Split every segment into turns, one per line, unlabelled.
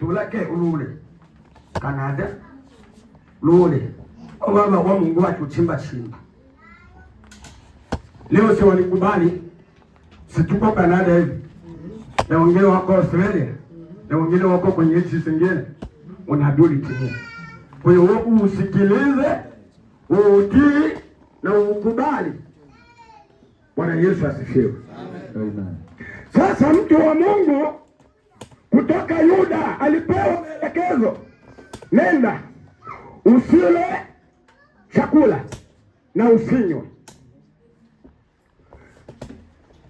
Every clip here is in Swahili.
tulake ulule Kanada lule baba wa Mungu watu chimba. Leo si walikubali, si tuko Kanada hivi na wengine wako Australia na wengine wako kwenye nchi zingine, unaduli timu. Kwa hiyo usikilize, utii na ukubali. Bwana Yesu asifiwe. Amen. Sasa mtu wa Mungu kutoka Yuda alipewa maelekezo, nenda usile chakula na usinywe.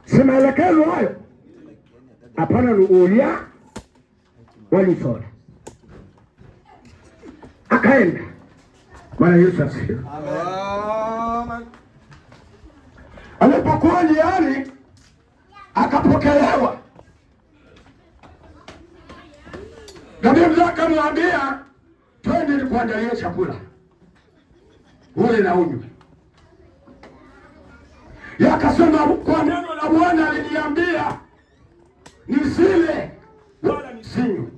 Si maelekezo hayo? Hapana, nuulia wali soda. Akaenda. Bwana Yesu asifiwe. Amen. Alipokuwa njiani akapokelewa. Nabii mzee akamwambia, twende nikuandalie chakula ule na unywe. Yakasema, kwa neno la Bwana aliniambia nisile wala nisinywe.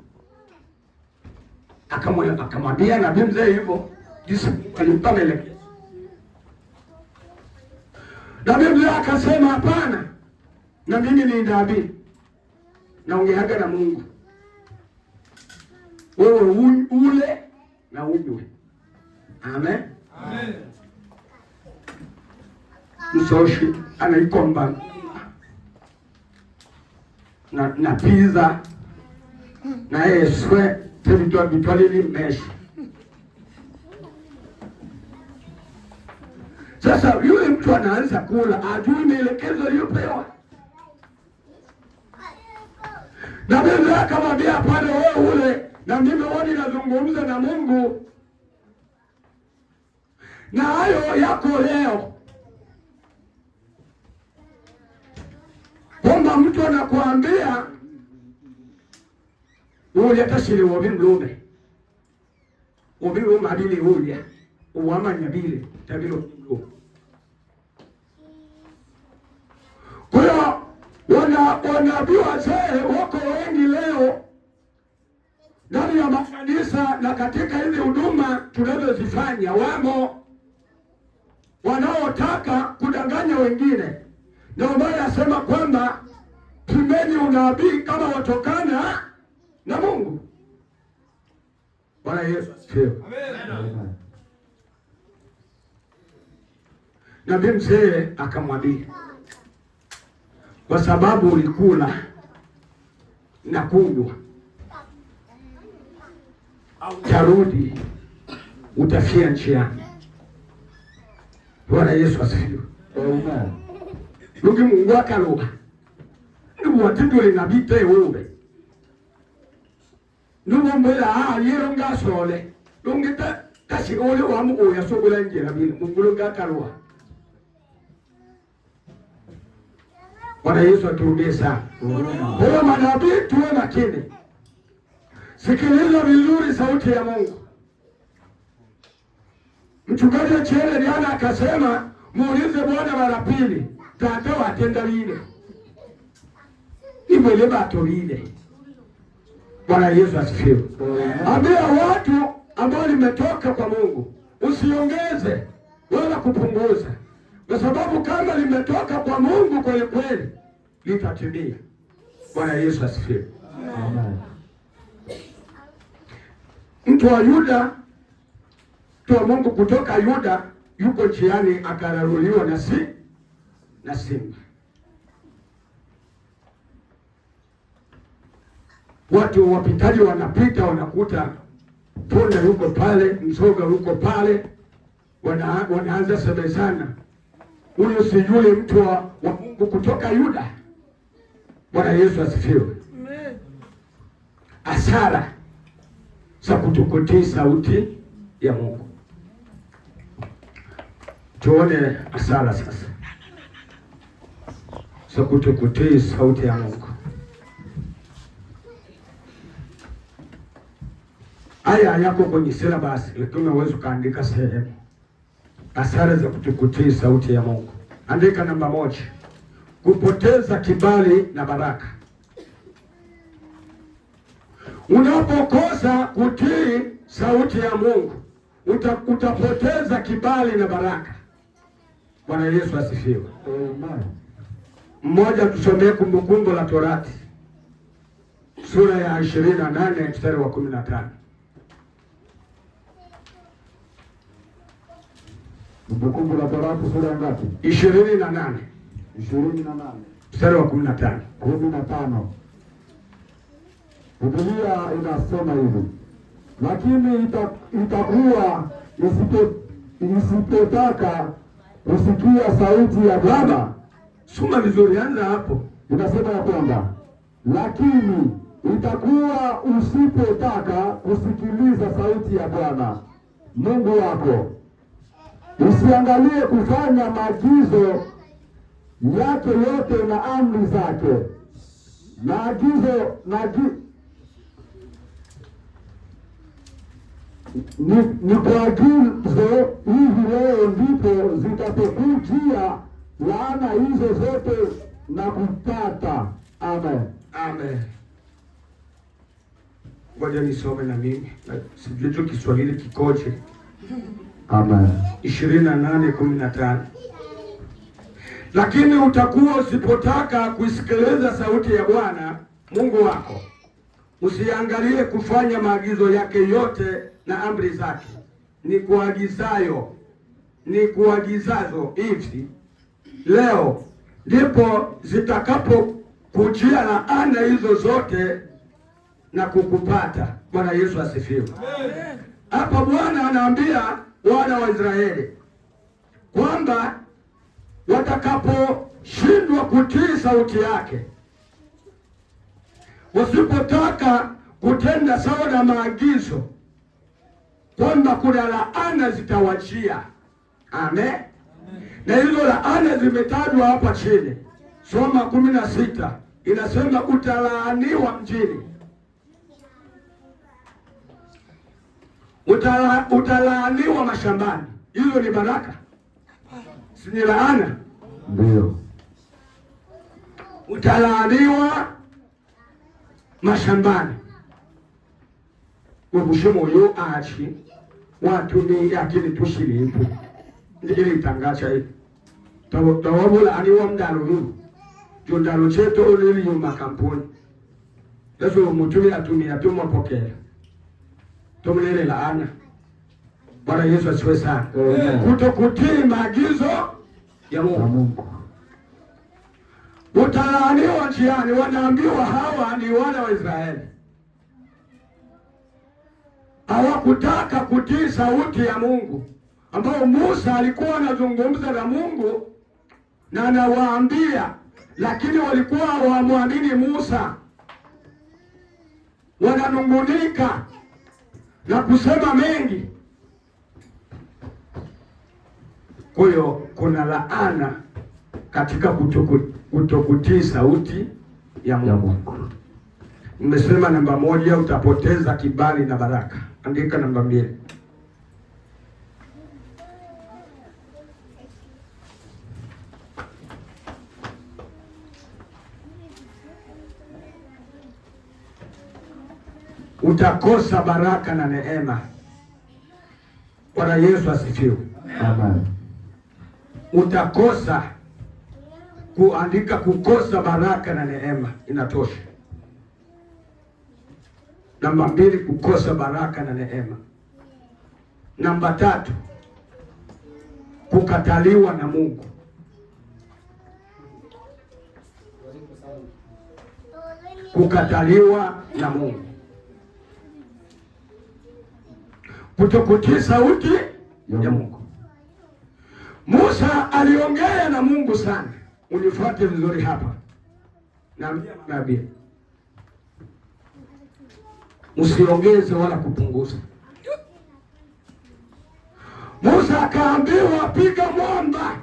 Akamwambia nabii mzee hivyo, jinsi alimpa maelekezo. Nabii mzee akasema, hapana, na mimi ni nabii, naongeaga na Mungu. Wewe ule na unywe. Amen. Amen. Msoshi anaikomba na pizza na eswe vitwalili meshi. Sasa yule mtu anaanza kula, ajui maelekezo aliyopewa. Na Biblia akamwambia, pale wewe ule na mimi wani nazungumza na Mungu. Na hayo yako leo. Kwamba mtu anakuambia ule tashiri wobi mlume. Wobi mlume ule. Uwama nyabile tabilo mlume. Kwa hiyo wanabii wazee wako wengi leo ndani ya makanisa na katika hizi huduma tunazozifanya, wamo wanaotaka kudanganya wengine. Ndio maana nasema kwamba pimeni unabii kama watokana na Mungu. Bwana Yesu asifiwe. Amen. Nabii mzee akamwambia, kwa sababu ulikula na kunywa, tarudi utafia njiani. Bwana Yesu asifiwe. Amen. Lugi Mungu akaloba. Ndugu watindole nabite wewe. Ndugu mbela yero ngasole. Lungita kashi ole wa mu oya sobola njera bile Mungu lunga akaloba. Bwana Yesu atuhurumie sana. Kwa manabii tuwe makini. Sikiliza vizuri sauti ya Mungu. Mchungaji Chele Diana akasema, muulize Bwana mara pili, tata watenda vile. Ibele bato vile. Bwana Yesu asifiwe. Ambia watu ambao limetoka kwa Mungu, usiongeze wala kupunguza. Kwa sababu kama limetoka kwa Mungu kweli kweli, litatimia. Bwana Yesu asifiwe. Amen. Mtu wa Yuda, mtu wa Mungu kutoka Yuda yuko njiani akararuliwa na simba. Watu wapitaji wanapita wanakuta punda yuko pale, mzoga yuko pale, wanaanza semezana, huyu si yule mtu wa Mungu kutoka Yuda. Bwana Yesu asifiwe. Amen. Hasara za kutukutii sauti ya Mungu. Tuone hasara sasa za kutukutii sauti ya Mungu. Haya yako kwenye syllabus, lakini unaweza kaandika sehemu. Hasara za kutukutii sauti ya Mungu. Andika namba 1. Kupoteza kibali na baraka. Unapokosa kutii sauti ya Mungu utapoteza kibali na baraka. Bwana Yesu asifiwe. Mmoja tusomee Kumbukumbu la Torati sura ya 28 mstari wa 15.
Kumbukumbu la Torati sura ya ngapi?
28.
28
mstari wa 15.
15. Biblia inasema hivi: lakini itakuwa isipotaka kusikia sauti ya Bwana.
Soma vizuri, anza hapo.
Inasema ya kwamba lakini itakuwa usipotaka kusikiliza sauti ya Bwana Mungu wako, usiangalie kufanya maagizo yake yote na amri zake na agizo ni kwa agizo hivi leo ndipo zitakapokujia laana hizo zote na kupata. Amen.
Amen. Ngoja nisome na mimi. Sijui tu Kiswahili kikoje.
Amen.
28:15. Lakini utakuwa usipotaka kuisikiliza sauti ya Bwana Mungu wako, usiangalie kufanya maagizo yake yote na amri zake ni kuagizazo hivi leo, ndipo zitakapokujia laana hizo zote na kukupata. Bwana Yesu asifiwe. Hapa Bwana anaambia wana wa Israeli kwamba watakaposhindwa kutii sauti yake, wasipotaka kutenda sawa na maagizo, kwamba kuna laana zitawajia. Amen. Na hizo laana zimetajwa hapa chini. Soma 16 inasema utalaaniwa mjini, utalaaniwa mashambani. Hizo ni baraka, si ni laana?
Ndio.
Utalaaniwa mashambani. Wabushemo yo achi watu ni yakini tushilipo ndile itangacha hivi tawabula aniwa mdalo huu jondalo cheto olili yuma kampuni leso mutumi atumia tuma pokea tumlele laana. Bwana Yesu asifiwe sana. Kutokutii maagizo ya Mungu, utalaaniwa njiani. Wanaambiwa hawa ni wana wa Israeli, hawakutaka kutii sauti ya Mungu, ambao Musa alikuwa anazungumza na Mungu na anawaambia, lakini walikuwa hawamwamini Musa, wananungunika na kusema mengi. Kwa hiyo kuna laana katika kutokutii sauti ya Mungu. Nimesema namba 1, utapoteza kibali na baraka. Andika namba 2. Utakosa baraka na neema. Bwana Yesu asifiwe.
Amen.
Utakosa kuandika kukosa baraka na neema, inatosha. Namba 2, kukosa baraka na neema. Namba 3, kukataliwa na Mungu. Kukataliwa na Mungu. Kutokutii sauti ya Mungu. Musa aliongea na Mungu sana. Unifuate vizuri hapa. Nabii, usiongeze wala kupunguza. Musa akaambiwa piga mwamba,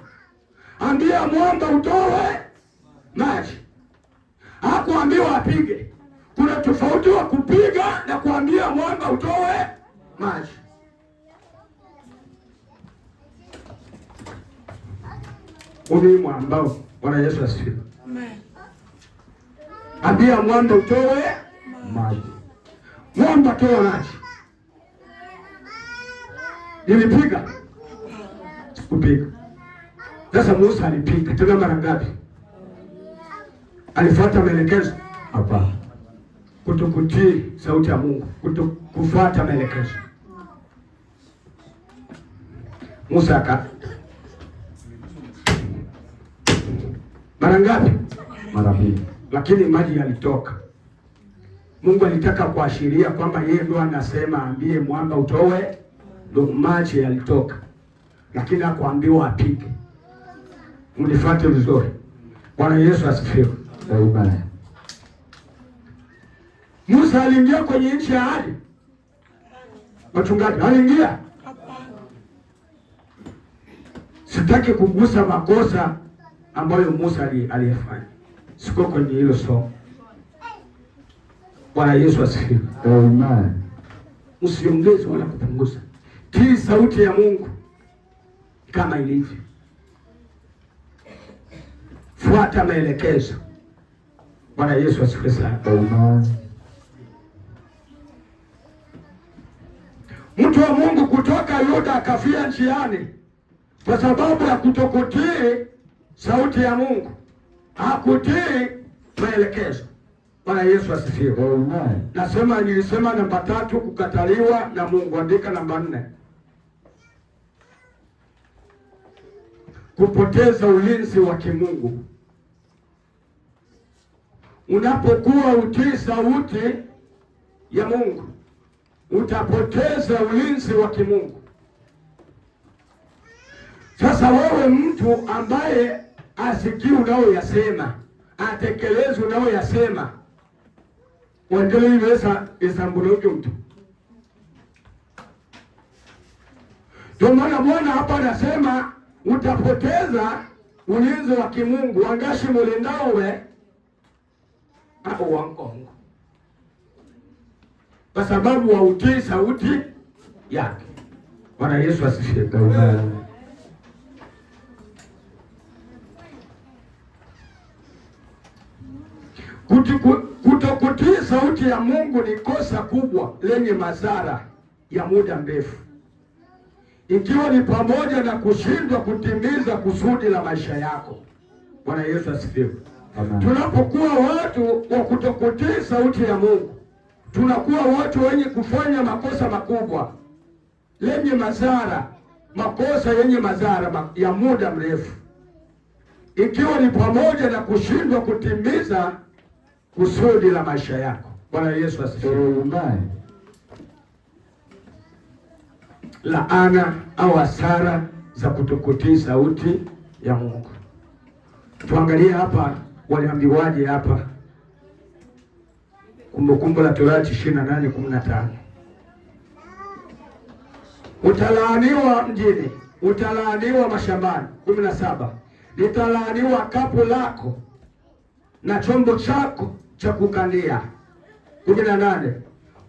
ambia mwamba utoe maji. Hakuambiwa apige. Kuna tofauti wa kupiga na kuambia mwamba utoe maji. Uni mwamba. Bwana Yesu asifiwe. Amen. Ambia mwamba utoe maji. mwamba toa maji. Nilipiga? Sikupiga. Sasa Musa alipiga tena mara ngapi? Alifuata maelekezo? Hapana. Kutokutii sauti ya Mungu, kufuata maelekezo. Musa mara ngapi? Mara mbili. Lakini maji yalitoka. Mungu alitaka kuashiria kwamba yeye ndo anasema ambie mwamba utoe, ndo maji yalitoka. Lakini hakuambiwa apige. Mnifuate vizuri. Bwana Yesu asifiwe. Amen. Musa aliingia kwenye nchi ya ahadi? Wachungaji, aliingia? Sitaki kugusa makosa ambayo Musa aliyefanya. Siko kwenye hilo somo. Bwana Yesu asifiwe. Amen. Usiongeze wala kupunguza. Tii sauti ya Mungu kama ilivyo. Fuata maelekezo. Bwana Yesu asifiwe sana. Amen. Mtu wa Mungu kutoka Yuda akafia njiani kwa sababu ya kutokutii sauti ya Mungu. Hakutii maelekezo. Bwana Yesu asifiwe. Amen. Nilisema namba 3, kukataliwa na Mungu. Andika namba 4. Kupoteza ulinzi wa kimungu. Unapokuwa utii sauti ya Mungu, utapoteza ulinzi wa kimungu. Sasa wewe mtu ambaye asikii unaoyasema, atekeleze unaoyasema, uendelee iweza isambuloke mtu. Ndio maana Bwana hapa anasema utapoteza ulinzi wa kimungu. Wangashi mulindawe au wangongo, kwa sababu wa utii sauti yake. Bwana Yesu asifiwe. Amen. Kutokutii sauti ya Mungu ni kosa kubwa lenye madhara ya muda mrefu, ikiwa ni pamoja na kushindwa kutimiza kusudi la maisha yako. Bwana Yesu asifiwe. Tunapokuwa watu wa kutokutii sauti ya Mungu, tunakuwa watu wenye kufanya makosa makubwa lenye madhara, makosa yenye madhara ya muda mrefu, ikiwa ni pamoja na kushindwa kutimiza kusudi la maisha yako. Bwana Yesu asifiwe. Laana au hasara za kutokutii sauti ya Mungu. Tuangalie hapa waliambiwaje hapa. Kumbukumbu la Torati 28:15. Utalaaniwa mjini, utalaaniwa mashambani. 17. Litalaaniwa kapu lako na chombo chako cha kukandia. 18.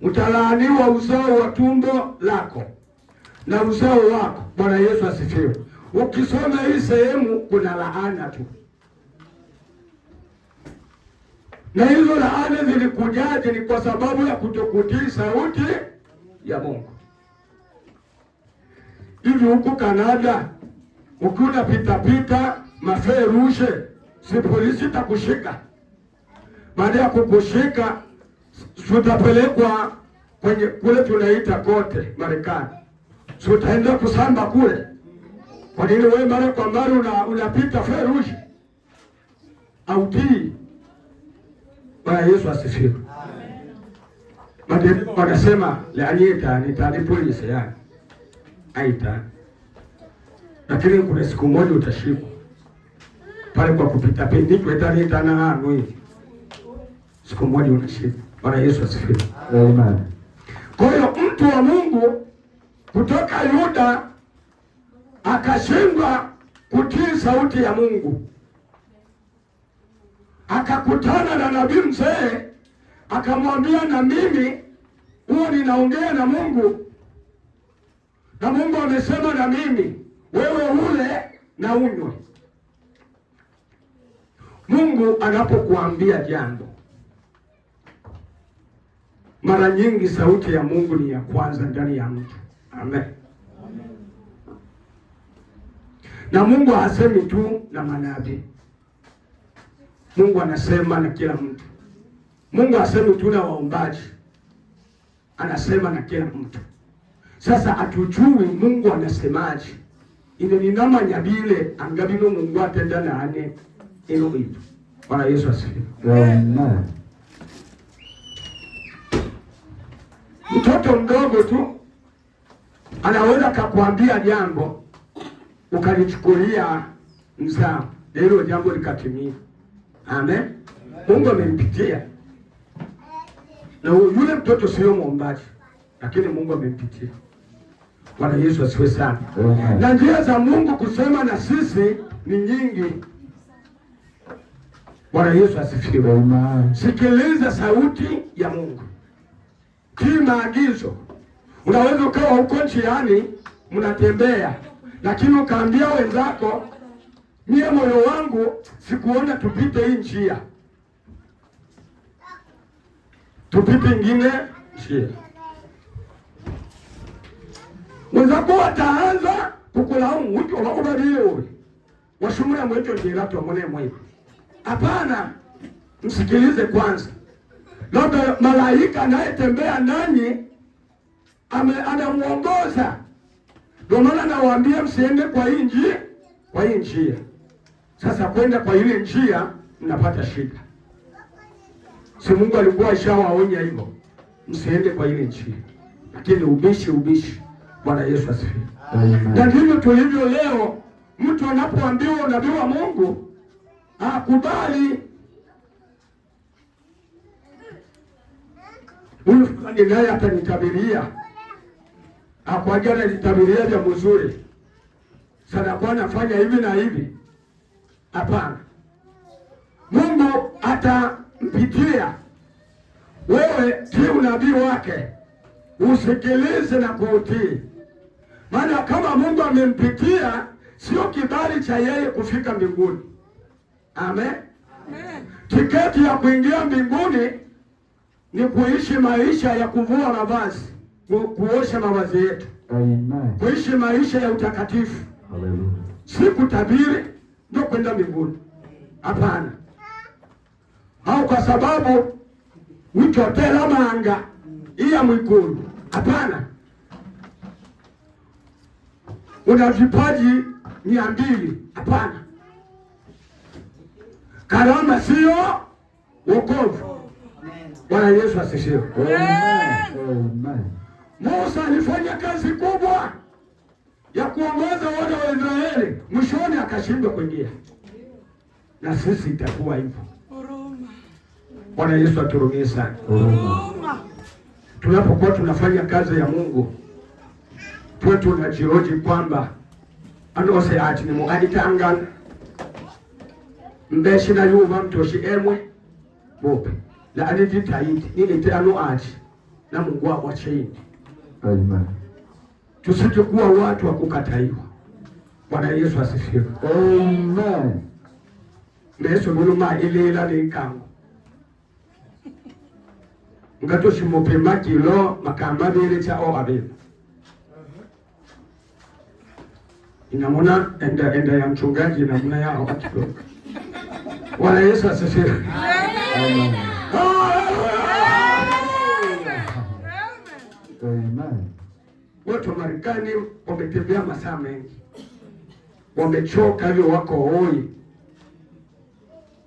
Utalaaniwa uzao wa tumbo lako na uzao wako. Bwana Yesu asifiwe. Ukisoma hii sehemu kuna laana tu. Na hizo laana zilikujaje? Ni kwa sababu ya kutokutii sauti ya Mungu. Hivi huku Kanada ukiuna pita maferushe, si polisi takushika? Baada ya kukushika utapelekwa kwenye kule tunaita kote Marekani. So utaenda kusamba kule. Kwa nini wewe mara kwa mara unapita ferushi? Autii. Bwana Yesu asifiwe. Amen. Wanasema leanyeta nitani polisi yani. Aita. Lakini kuna siku moja utashikwa. Pale kwa kupita pendi kweta na hano hivi. Siku moja unashikwa. Bwana Yesu asifiwe. Amen. Kwa hiyo mtu wa Mungu kutoka Yuda akashindwa kutii sauti ya Mungu. Akakutana na nabii mzee, akamwambia na mimi huwa ninaongea na Mungu. Na Mungu amesema na mimi, wewe ule na unywe. Mungu anapokuambia jambo, Mara nyingi sauti ya Mungu ni ya kwanza ndani ya mtu. Amen. Na Mungu hasemi tu na manabii. Mungu anasema na kila mtu. Mungu hasemi tu na waombaji. Anasema na kila mtu. Sasa atujui Mungu anasemaje. Ile ni nama nyabile angabino Mungu atenda na ane ilo itu. Bwana Yesu asifiwe.
Amen.
Mtoto mdogo tu anaweza kakuambia jambo ukalichukulia mzaa, hilo jambo likatimia. Amen. Mungu amempitia. Na yule mtoto sio muombaji, lakini Mungu amempitia. Bwana Yesu asifiwe sana. Na njia za Mungu kusema na sisi ni nyingi. Bwana Yesu asifiwe. Sikiliza sauti ya Mungu. Tii maagizo. Unaweza ukawa huko njiani mnatembea, lakini ukaambia wenzako, mie moyo wangu sikuona tupite hii njia, tupite ingine njia. Wenzako wataanza kukulaumu, wito wakubaliwe washumura mwecho njira tuamone mwe. Hapana, msikilize kwanza. Labda malaika anayetembea nanyi anamuongoza. Ndio maana nawaambia msiende kwa hii njia. Sasa kwenda kwa ile njia mnapata shida. Si Mungu alikuwa ashawaonya hivyo, msiende kwa ile njia. Lakini ubishi. Bwana Yesu asifiwe. Na ndivyo tulivyo leo. Mtu anapoambiwa unabii wa Mungu akubali. Huyu fulani naye atanitabiria. Akwaja ananitabiria vya mzuri. Sana kwa nafanya hivi na hivi. Hapana. Mungu atampitia. Wewe tii unabii wake. Usikilize na kuutii. Maana kama Mungu amempitia, sio kibali cha yeye kufika mbinguni. Amen. Tiketi ya kuingia mbinguni ni kuishi maisha ya kuvua mavazi, kuosha mavazi yetu.
Amen.
Kuishi maisha ya utakatifu.
Hallelujah.
Si kutabiri ndio kwenda mbinguni. Hapana. Au kwa sababu wichotela manga iya mwikulu. Hapana. Una vipaji 200. Hapana. Karama sio wokovu. Bwana Yesu asifiwe.
Amen.
Musa alifanya kazi kubwa ya kuongoza wana wa Israeli, mwishoni akashindwa kuingia. Na sisi itakuwa hivyo. Bwana Yesu aturumie sana. Tunapokuwa tunafanya kazi ya Mungu, tuwe tunajioji kwamba anose ati ni muganitangana mbeshi na yuva mtoshi emwe bope la anijitahidi ni ite ati na Mungu wa chini.
Amen.
Tusije kuwa watu wa kukataiwa. Bwana Yesu asifiwe.
Amen.
Yesu muluma ilela linkango. Ngato shimopema kilo makamba bele cha o abele. Inamona enda ya mchungaji namna yao katika. Bwana Yesu asifiwe.
Amen. Amen.
Watu wa Marekani wametembea masaa mengi. Wamechoka hivyo wako hoi.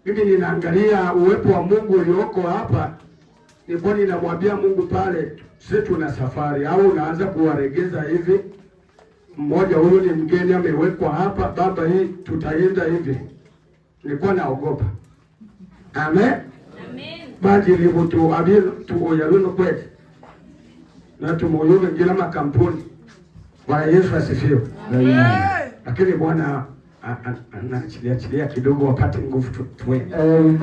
Mimi ninaangalia uwepo wa Mungu ulioko hapa. Nilikuwa ninamwambia Mungu pale, sisi tuna safari au unaanza kuwaregeza hivi. Mmoja huyo ni mgeni amewekwa hapa, baba hii tutaenda hivi. Nilikuwa naogopa. Amen. Amen. Baji libutu abilo tu oyaruno kweli. Na tumuyobe ngila makampuni. Bwana Yesu asifiwe.
Amen.
Lakini Bwana anaachilia kidogo wakati nguvu tuwe.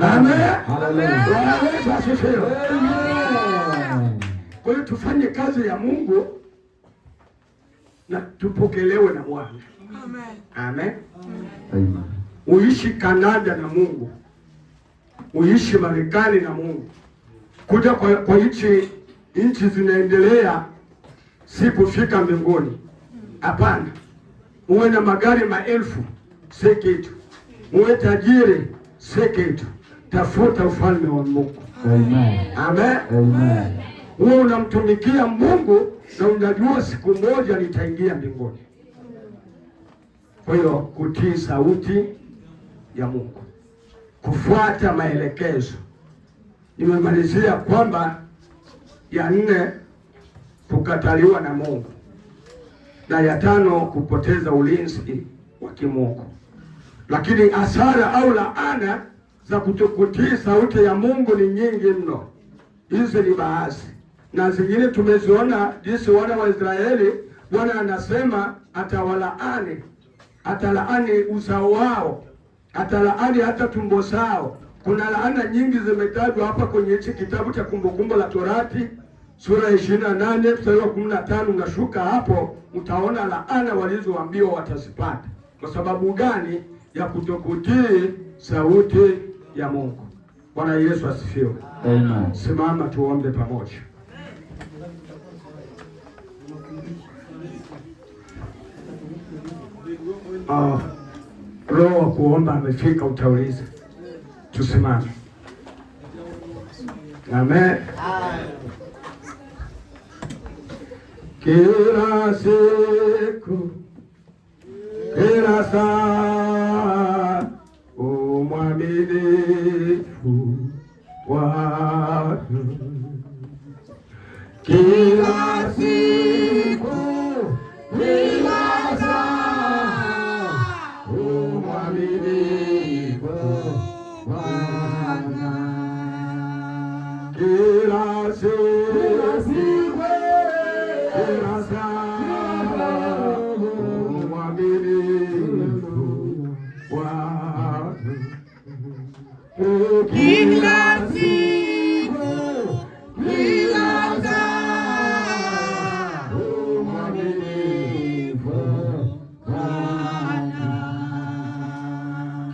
Amen.
Hallelujah. Bwana Yesu asifiwe.
Amen.
Kwa hiyo tufanye kazi ya Mungu na tupokelewe na Bwana. Amen. Amen.
Amen.
Uishi Kanada na Mungu. Uishi Marekani na Mungu. Kuja kwa hichi nchi zinaendelea si kufika mbinguni. Hapana, uwe na magari maelfu si kitu, uwe tajiri si kitu. Tafuta ufalme wa Mungu.
Amen.
Amen.
Amen.
Uwe unamtumikia Mungu na unajua siku moja nitaingia mbinguni. Kwa hiyo kutii sauti ya Mungu, kufuata maelekezo. Nimemalizia kwamba ya 4 kukataliwa na Mungu, na ya 5 kupoteza ulinzi wa kimungu. Lakini hasara au laana za kutokutii sauti ya Mungu ni nyingi mno. Hizi ni baadhi, na zingine tumeziona jinsi wana wa Israeli, Bwana anasema atawalaani, atalaani uzao wao, atalaani hata tumbo zao. Kuna laana nyingi zimetajwa hapa kwenye hichi kitabu cha Kumbukumbu la Torati sura ya 28 mstari wa 15. Unashuka hapo utaona laana walizoambiwa watazipata. Kwa sababu gani? Ya kutokutii sauti ya Mungu. Bwana Yesu asifiwe.
Amen.
Simama tuombe pamoja. Roho wa kuomba amefika, utauliza. Tusimame. Amen. Kila siku, kila saa, umwaminifu wako. Kila siku, kila saa, umwaminifu Bwana. Kila siku, kila saa, umwaminifu Bwana. Kila siku, kila saa, umwaminifu Bwana.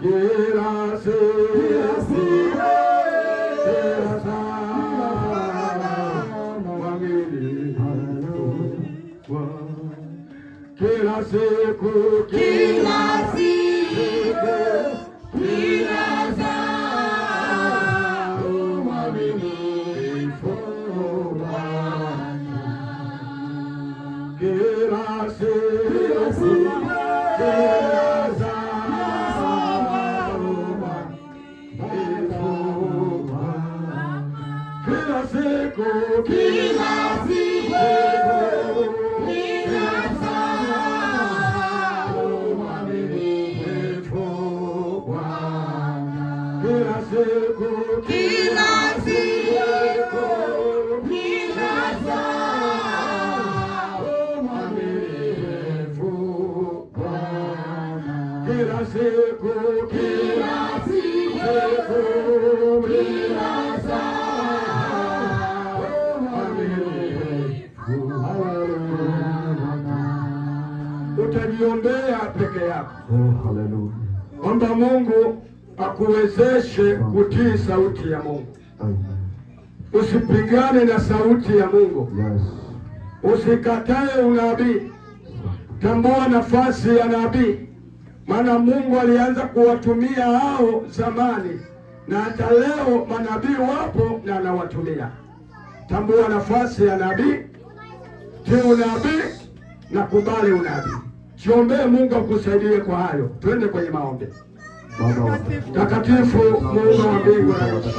Kila siku, kila saa, umwaminifu Bwana. Kila siku, kila siku, kila saa, umwaminifu Bwana. Kila siku, kila saa, umwaminifu Bwana. Kila siku, kila siku, kila saa, umwaminifu Bwana. Kila siku, kila siku, kila saa, umwaminifu Bwana. Kila siku, kila siku, kila saa, umwaminifu Bwana. Utajiombea peke yako.
Hallelujah.
Omba Mungu akuwezeshe kutii sauti ya Mungu. Usipingane na sauti ya Mungu.
Yes.
Usikatae unabii. Tambua nafasi ya nabii, maana Mungu alianza kuwatumia hao zamani, na hata leo manabii wapo na anawatumia. Tambua nafasi ya nabii, tii unabii na kubali unabii. Jiombee Mungu akusaidie kwa hayo. Twende kwenye maombi. Takatifu Mungu wa mbingu na nchi,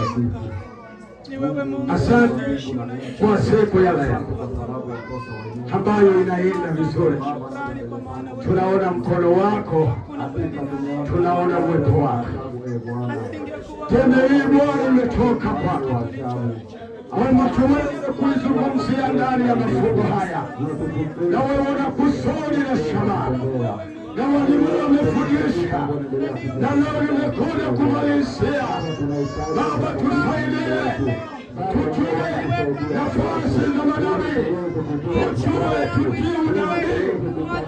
asante kwa siku ya leo ambayo inaenda vizuri. Tunaona mkono wako, tunaona uwepo wako. Tende hii Bwana umetoka kwako, kwamba tuweze kuizungumzia ndani ya mafungo haya, na wewe una kusudi na shabaha, na walimu wamefundisha, na leo nimekuja kumalizia. Baba, tusaidie tujue nafasi za manabii, tujue tutii unabii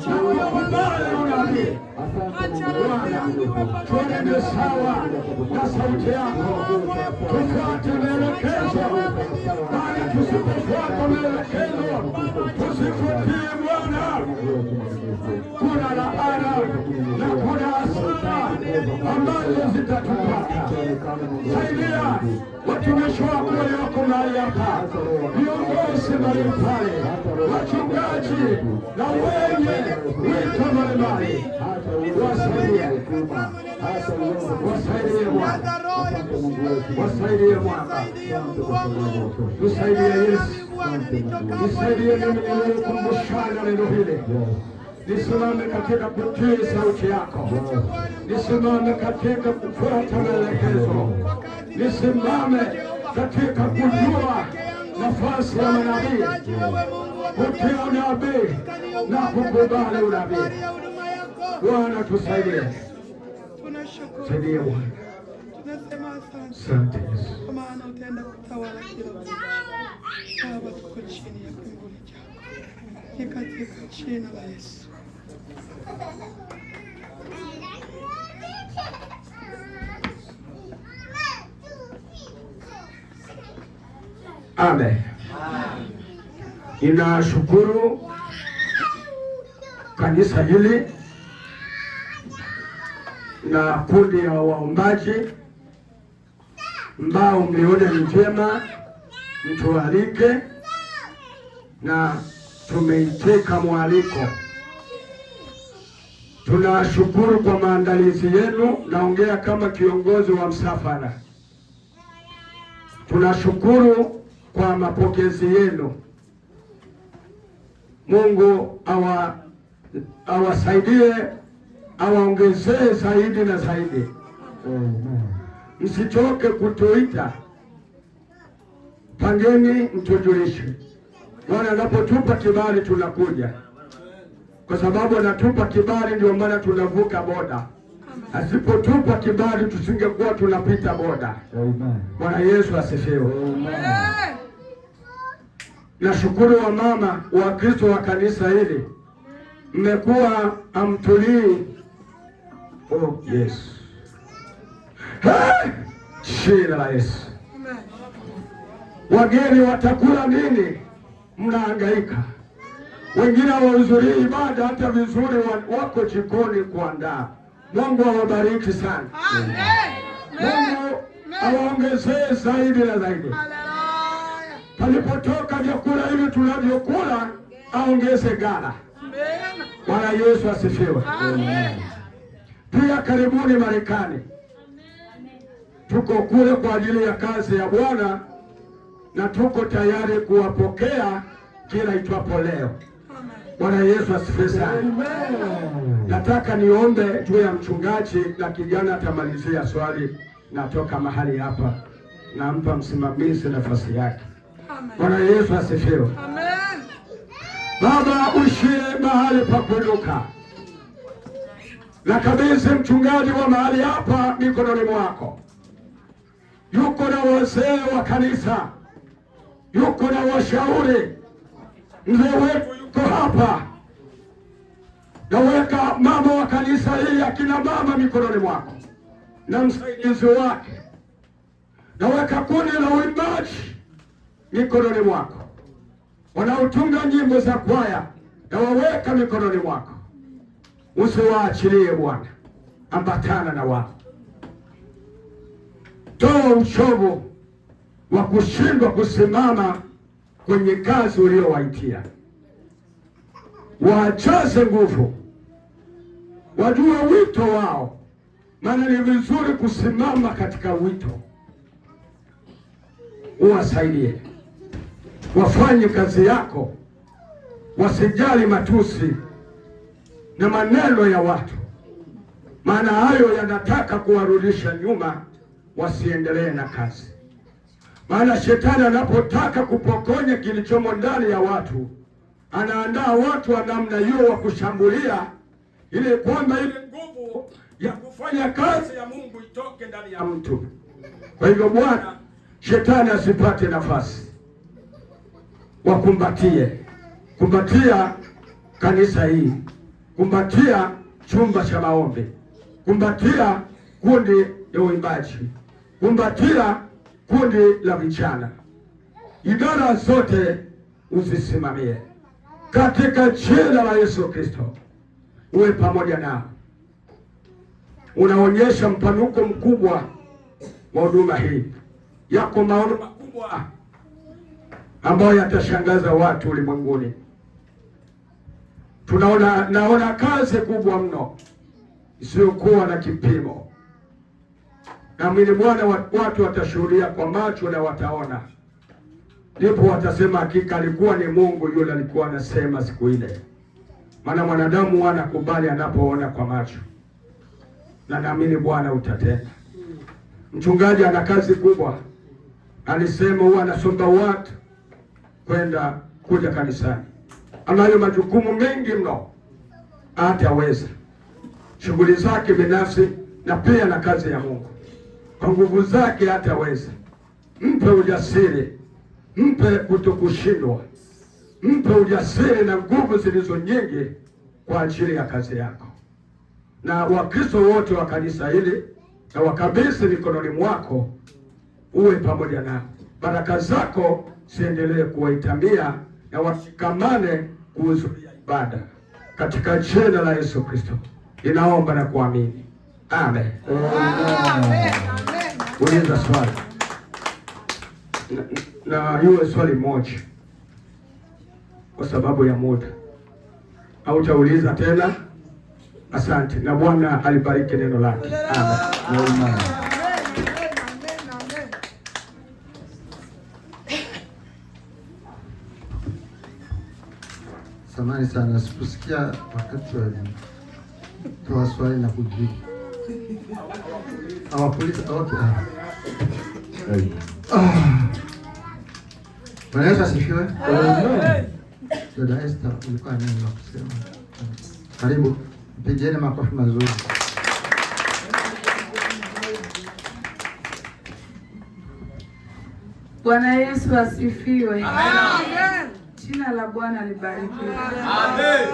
na uyakubali unabii. Bwana, tuende sawa na sauti yako, tufuate maelekezo, bali tusipofuata ambazo zitatupata. Saidia watumishi wako walioko mahali hapa, viongozi mbalimbali, wachungaji na wenye wito mbalimbali, wasaidie Bwana, wasaidie Bwana, tusaidie Yesu, nisaidie mimi niliyekumbushana neno hili, nisimame katika kutii sauti yako, nisimame katika kufuata maelekezo, nisimame katika kujua nafasi ya manabii, kutii unabii na kukubali unabii. Bwana tusaidie, saidie Bwana. Asante Yesu,
kwa maana utaenda kutawala kila nchi. Baba, tuko chini ya kivuli chako, ni katika jina la Yesu.
Amen. Ninashukuru kanisa hili na kundi ya waombaji ambao mliona ni njema mtualike, na tumeitika mwaliko. Tunashukuru kwa maandalizi yenu. Naongea kama kiongozi wa msafara. Tunashukuru kwa mapokezi yenu. Mungu awasaidie, awaongezee zaidi na zaidi. Msichoke kutuita, pangeni mtujulishe. Bwana anapotupa kibali tunakuja, kwa sababu anatupa kibali, ndio maana tunavuka boda. Asipotupa kibali tusingekuwa tunapita boda. Bwana Yesu asifiwe. Nashukuru wa mama wa Kristo wa kanisa hili, mmekuwa amtulii. Oh Yesu, jina la Yesu. Wageni watakula nini? Mnahangaika. Wengine hawahudhurii ibada hata vizuri, wako jikoni kuandaa. Mungu awabariki sana. Mungu awaongezee zaidi na zaidi. Palipotoka vyakula hivi tunavyokula, aongeze ghala. Bwana Yesu asifiwe. Pia karibuni Marekani. Tuko kule kwa ajili ya kazi ya Bwana na tuko tayari kuwapokea kila itwapo leo. Bwana Yesu asifiwe sana. Nataka niombe juu ya mchungaji na kijana atamalizia swali. Natoka mahali hapa, nampa msimamizi nafasi yake. Bwana Yesu asifiwe. Amen. Baba, ushie mahali pa kuinuka. Nakabidhi mchungaji wa mahali hapa mikononi mwako. Yuko na wazee wa kanisa, yuko na washauri. Mzee wetu yuko hapa. Naweka mama wa kanisa hili, akina mama, mikononi mwako na msaidizi wake. Naweka kundi la uimbaji mikononi mwako, wanaotunga nyimbo za kwaya, nawaweka mikononi mwako. Usiwaachilie Bwana, ambatana na wao. Toa uchovu wa kushindwa kusimama kwenye kazi uliowaitia. Wajaze nguvu, wajue wito wao, maana ni vizuri kusimama katika wito. Uwasaidie wafanye kazi yako, wasijali matusi na maneno ya watu, maana hayo yanataka kuwarudisha nyuma, wasiendelee na kazi. Maana shetani anapotaka kupokonya kilichomo ndani ya watu, anaandaa watu wa namna hiyo wa kushambulia, ili kwamba ile nguvu ya kufanya kazi ya Mungu itoke ndani ya mtu. Kwa hivyo Bwana, shetani asipate nafasi. Kumbatia kanisa hii, kumbatia chumba cha maombi, kumbatia kundi la uimbaji, kumbatia kundi la vijana. Idara zote uzisimamie katika jina la Yesu Kristo. Uwe pamoja nao, unaonyesha mpanuko mkubwa wa huduma hii. Yako maono makubwa ambayo yatashangaza watu ulimwenguni. Naona kazi kubwa mno isiyokuwa na kipimo. Naamini Bwana, watu watashuhudia kwa macho na wataona, ndipo watasema hakika alikuwa ni Mungu yule alikuwa anasema siku ile. Maana mwanadamu anakubali anapoona kwa macho, na naamini Bwana utatenda. Mchungaji ana kazi kubwa, alisema huwa anasomba watu kuja kanisani. Anayo majukumu mengi mno, hataweza shughuli zake binafsi na pia na kazi ya Mungu. Kwa nguvu zake hataweza. Mpe ujasiri, mpe kutokushindwa, mpe ujasiri na nguvu zilizo nyingi kwa ajili ya kazi yako. Na Wakristo wote wa kanisa hili na wakabidhi mikononi mwako, uwe pamoja nao. Baraka zako siendelee kuwaitamia na washikamane kuhudhuria ibada katika jina la Yesu Kristo. Ninaomba na kuamini. Amen.
Amen.
Uliza swali. Na iwe swali moja kwa sababu ya muda. Hautauliza tena. Asante. Na Bwana alibariki neno lake. Amen.
Samahani sana, sikusikia wakati wa toa swali na kujibu. Hawakuuliza. Okay. Bwana Yesu asifiwe. Dada Esther, ulikuwa nini la kusema? Karibu, mpigieni makofi mazuri.
Bwana Yesu asifiwe. Amen. Jina la Bwana libarikiwe. Amen.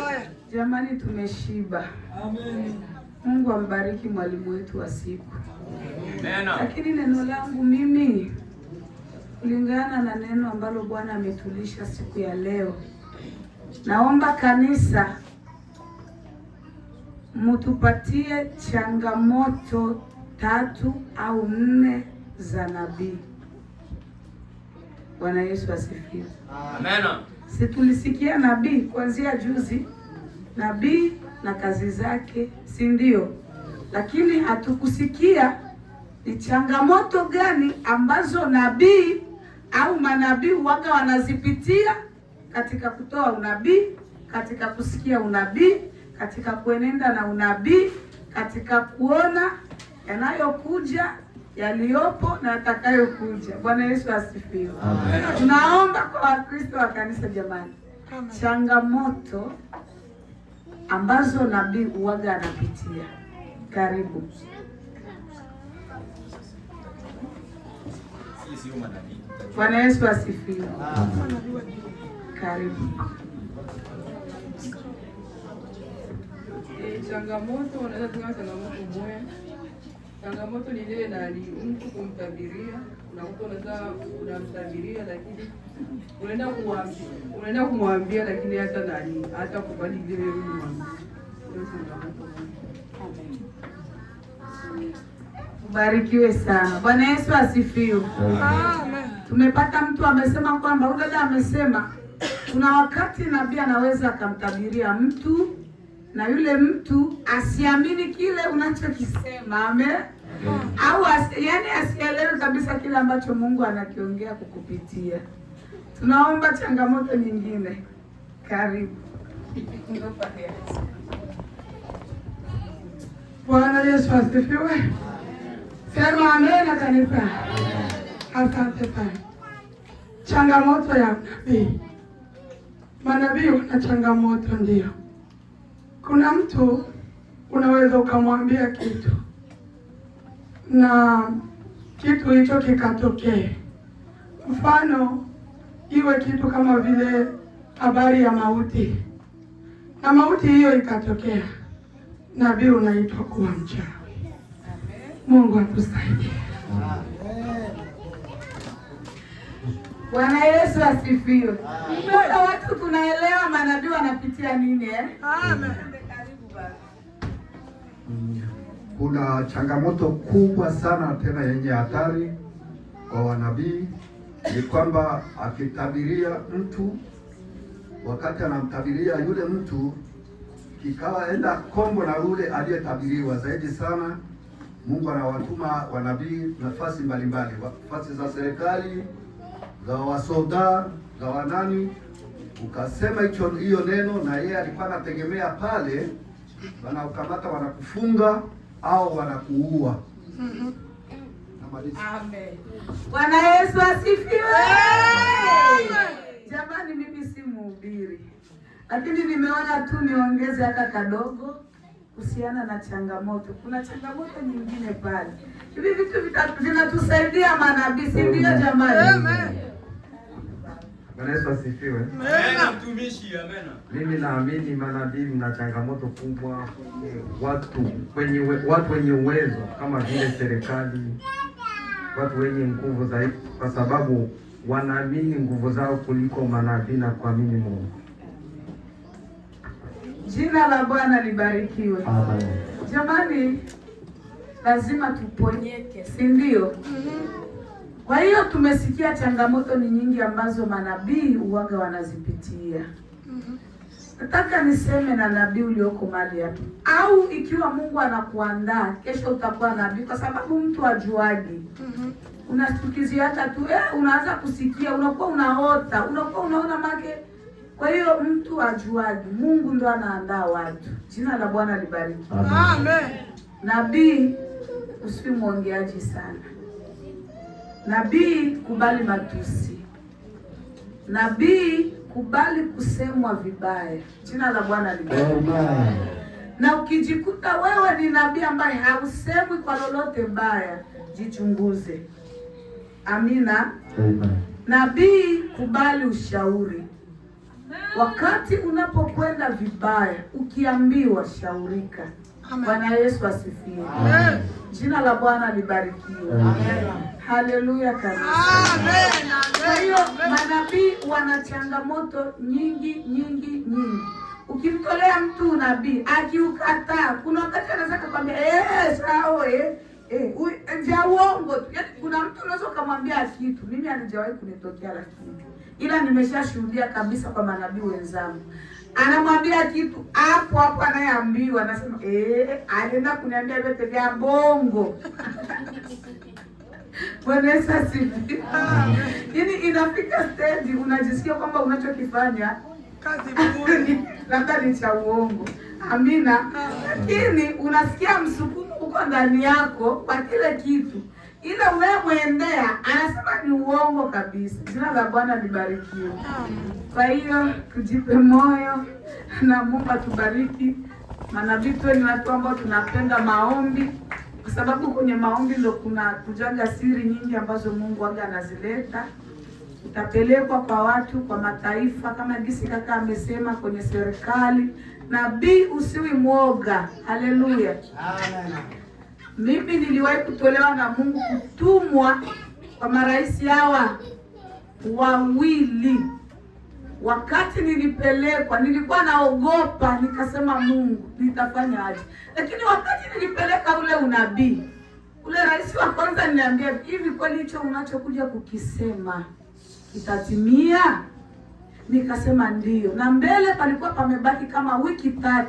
Jamani, tumeshiba. Amen. Mungu ambariki mwalimu wetu wa siku. Amen. Lakini neno langu mimi kulingana na neno ambalo Bwana ametulisha siku ya leo, naomba kanisa mutupatie changamoto 3 au 4 za nabii. Bwana Yesu asifiwe. Amen. Situlisikia nabii kuanzia juzi, nabii na kazi zake, si ndio? Lakini hatukusikia ni changamoto gani ambazo nabii au manabii waga wanazipitia katika kutoa unabii, katika kusikia unabii, katika kuenenda na unabii, katika kuona yanayokuja, yaliyopo na yatakayokuja. Bwana Yesu asifiwe. Tunaomba kwa Wakristo wa kanisa jamani, changamoto ambazo nabii uwaga anapitia. Karibu. Bwana Yesu asifiwe. Karibu.
Changamoto unaweza kuwa changamoto moja. Changamoto ni ile na mtu kumtabiria, na mtu unaweza unamtabiria lakini unaenda kumwambia lakini hata kubali ile wewe unamwambia.
Ubarikiwe sana. Bwana Yesu asifiwe. Amen. Tumepata mtu amesema kwamba dada amesema kuna wakati nabii anaweza akamtabiria mtu na yule mtu asiamini kile unachokisema. Amen. Au yani asielewe kabisa kile ambacho Mungu anakiongea kukupitia. Tunaomba changamoto nyingine. Karibu.
Bwana Yesu asifiwe. Sema amen kanisa. Asante sana. Changamoto ya nabii. Manabii wana changamoto ndio. Kuna mtu unaweza ukamwambia kitu na kitu hicho kikatokea. Mfano iwe kitu kama vile habari ya mauti, na mauti hiyo ikatokea, nabii unaitwa kuwa mchawi. Mungu atusaidie.
Bwana Yesu asifiwe. Mbona watu tunaelewa manabii wanapitia nini eh? Amen. Karibu baba.
kuna changamoto kubwa sana tena yenye hatari kwa wanabii, ni kwamba akitabiria mtu, wakati anamtabiria yule mtu kikawa enda kombo na yule aliyetabiriwa. Zaidi sana Mungu anawatuma wanabii nafasi mbalimbali, nafasi za serikali, za wasoda, za wanani. Ukasema hiyo neno na yeye alikuwa anategemea pale, wanaukamata, wanakufunga au wanakuua.
Amen. Bwana Yesu asifiwe. Jamani, mimi si mhubiri, lakini nimeona tu niongeze hata kadogo kuhusiana na changamoto. Kuna changamoto nyingine pale. Hivi vitu vinatusaidia manabii, si ndio jamani? Amen.
Bwana Yesu asifiwe.
Amen. Mtumishi, amen.
Mimi naamini manabii mna changamoto kubwa, watu wenye uwezo kama vile serikali, watu wenye nguvu zaidi, kwa sababu wanaamini nguvu zao kuliko manabii na kuamini Mungu.
Jina la Bwana libarikiwe.
Amen.
Jamani, lazima tuponyeke, si ndio? Kwa hiyo tumesikia changamoto ni nyingi ambazo manabii uwaga wanazipitia. Nataka niseme na nabii ulioko mali hapa, au ikiwa Mungu anakuandaa kesho utakuwa nabii, kwa sababu mtu ajuaje. Unastukizia hata tu unaanza kusikia, unakuwa unaota, unakuwa unaona make. Kwa hiyo mtu ajuaje, Mungu ndo anaandaa watu. Jina la Bwana libariki.
Amen.
Nabii usiwe mwongeaji sana. Nabii kubali matusi. Nabii kubali kusemwa vibaya. Jina la Bwana libariki. Na ukijikuta wewe ni nabii ambaye hausemwi kwa lolote baya, jichunguze. Amina. Nabii kubali ushauri. Wakati unapokwenda vibaya, ukiambiwa shaurika. Bwana Yesu asifiwe. Amen. Jina la Bwana libarikiwe. Amen. Haleluya kanisa. Amen. Kwa hiyo manabii wana changamoto nyingi. Ukimtolea mtu unabii, akiukataa, kuna wakati anaweza kukwambia sawa ndio uongo tu. Yaani kuna mtu unaweza kumwambia kitu, mimi halijawahi kunitokea lakini ila nimeshashuhudia kabisa kwa manabii wenzangu. Anamwambia kitu hapo anayeambiwa anasema alienda kuniambia vyote vya bongo. Bwana Yesu asifiwe. Yaani inafika stage unajisikia kwamba unachokifanya
Kazi bure.
labda ni cha uongo. Amina. Lakini unasikia msukumo uko ndani yako kwa kile kitu, ila wewe muendea anasema ni uongo kabisa. Jina la Bwana libarikiwe. Kwa hiyo tujipe moyo na Mungu atubariki. Manabii tu ni watu ambao tunapenda maombi, kwa sababu kwenye maombi ndio kuna kujaga siri nyingi ambazo Mungu anga anazileta. Utapelekwa kwa watu, kwa mataifa, kama gisi kaka amesema, kwenye serikali. Nabii usiwi mwoga. Haleluya. Amen. Mimi niliwahi kutolewa na Mungu kutumwa kwa marais hawa wawili. Wakati nilipelekwa nilikuwa naogopa, nikasema Mungu nitafanya aje? Lakini wakati nilipeleka ule unabii, ule rais wa kwanza niliambia, hivi kweli hicho unachokuja kukisema kitatimia? Nikasema ndio. Na mbele palikuwa pamebaki kama wiki 3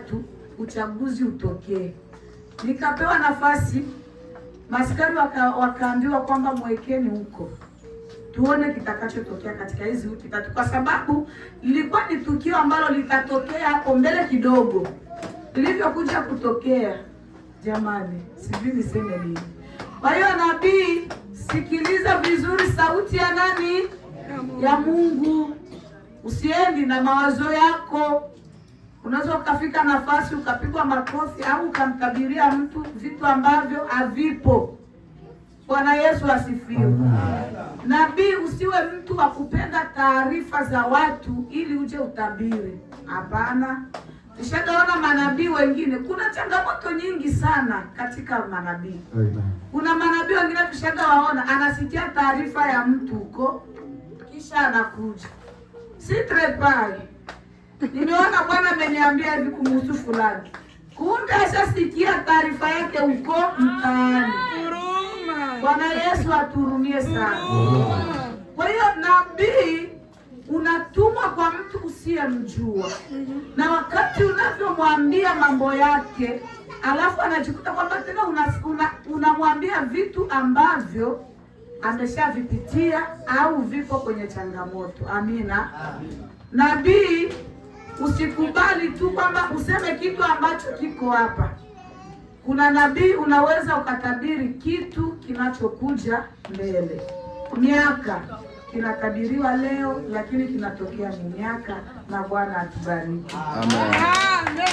uchaguzi utokee. Nikapewa nafasi, maskari wakaambiwa kwamba mwekeni huko, tuone kitakachotokea katika hizi wiki 3, kwa sababu lilikuwa ni tukio ambalo litatokea hapo mbele kidogo. Lilivyokuja kutokea, jamani, sijui niseme nini. Kwa hiyo nabii, sikiliza vizuri sauti ya nani? Ya Mungu. Usiendi na mawazo yako. Unaweza ukafika nafasi ukapigwa makofi au ukamtabiria mtu vitu ambavyo havipo. Bwana Yesu asifiwe. Nabii usiwe mtu wa kupenda taarifa za watu ili uje utabiri. Hapana. Nishagaona manabii wengine, kuna changamoto nyingi sana katika manabii. Kuna manabii wengine tushagawaona, anasikia taarifa ya mtu huko kisha anakuja. Si trepai. Nimeona Bwana ameniambia hivi kumhusu fulani. kumbe ashasikia taarifa yake huko mtaani. Bwana Yesu aturumie sana. Kwa hiyo nabii unatumwa kwa mtu usiyemjua, na wakati unavyomwambia mambo yake, alafu anajikuta kwamba tena unamwambia vitu ambavyo ameshavipitia au vipo kwenye changamoto. Amina. Nabii usikubali tu kwamba useme kitu ambacho kiko hapa. Kuna nabii unaweza ukatabiri kitu kinachokuja mbele. Miaka kinatabiriwa leo, lakini kinatokea miaka, na Bwana atubariki.
Amen.